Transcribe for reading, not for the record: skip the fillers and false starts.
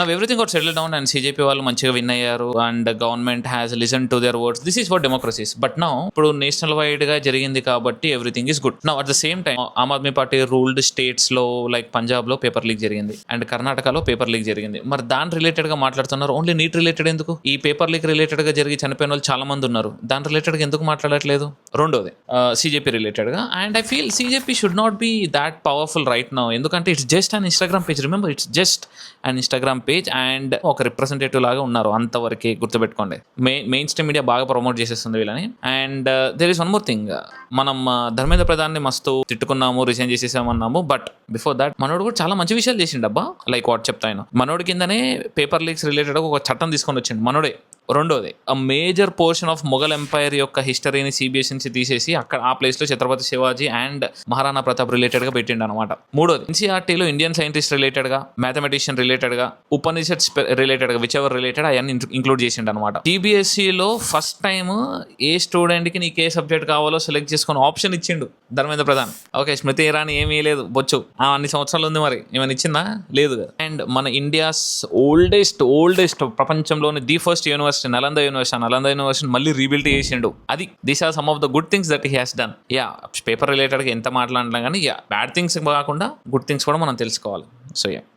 Now everything got settle down and సీజేపీ వాళ్ళు మంచిగా విన్ అయ్యారు and government has listen to their words. This is for democracies. But now ఇప్పుడు national wide గా జరిగింది కాబట్టి everything is good. Now at the same time Aam Aadmi party ruled states లో like Punjab లో పేపర్ లీక్ జరిగింది అండ్ కర్ణాటకలో paper leak జరిగింది. మరి దాని రిలేటెడ్ గా మాట్లాడుతున్నారు. ఓన్లీ నీట్ రిలేటెడ్ ఎందుకు? ఈ పేపర్ లీక్ రిలేటెడ్ గా జరిగి చనిపోయిన వాళ్ళు చాలా మంది ఉన్నారు. దాని రిలేటెడ్ గా ఎందుకు మాట్లాడట్లేదు? రెండోది సీజేపీ రిలేటెడ్ గా. And I feel CJP should not be that powerful right now. ఎందుకంటే it's just an Instagram page. Remember, it's just an Instagram page and ఒక రిప్రజెంటేటివ్ లాగా ఉన్నారు అంతవరకు గుర్తుపెట్టుకోండి. మెయిన్ స్ట్రీమ్ మీడియా బాగా ప్రమోట్ చేసేస్తుంది వీళ్ళని. And there is one more thing. మనం ధర్మేంద్ర ప్రధాన్ని మస్తు తిట్టుకున్నాము, రిజైన్ చేసేసామన్నాము. బట్ బిఫోర్ దాట్ మనోడు కూడా చాలా మంచి విషయాలు చేసిండబ్బా. లైక్ వాట్ చెప్తాను, మనోడి కిందనే పేపర్ లీక్స్ రిలేటెడ్ ఒక చట్టం తీసుకొని వచ్చిండు మనోడే. రెండోది, ఆ major portion of Mughal empire యొక్క హిస్టరీని సిబిఎస్ నుంచి తీసేసి అక్కడ ఆ ప్లేస్ లో ఛత్రపతి శివాజీ అండ్ మహారాణా ప్రతాప్ రిలేటెడ్ గా పెట్టిండు అనమాట. మూడోది, ఎన్సీఆర్టీలో ఇండియన్ సైంటిస్ట్ రిలేటెడ్ గా, మ్యాథమెటిషియన్ రిలేటెడ్ గా, ఉపనిషత్ రిలేటెడ్ గా, విచ్ ఎవర్ రిలేటెడ్ అవన్నీ ఇంక్లూడ్ చేసిండు అనమాట. సిబిఎస్ఈలో ఫస్ట్ టైం ఏ స్టూడెంట్ కి నీకు ఏ సబ్జెక్ట్ కావాలో సెలెక్ట్ చేసుకుని ఆప్షన్ ఇచ్చిండు ధర్మేంద్ర ప్రధాన్. ఓకే, స్మృతి ఇరానీ ఏమీ లేదు, బొచ్చు అన్ని సంవత్సరాలు ఉంది, మరి ఏమైనా ఇచ్చిందా? లేదు. అండ్ మన ఇండియాస్ ఓల్డెస్ట్ ప్రపంచంలోని the first university Nalanda university మళ్ళీ రీబిల్డ్ చేసిండు. అది these are some of the good things that he has done. Yeah, paper related గా ఎంత మాట్లాడినా కానీ బ్యాడ్ థింగ్స్ కాకుండా గుడ్ థింగ్స్ కూడా మనం తెలుసుకోవాలి. So yeah.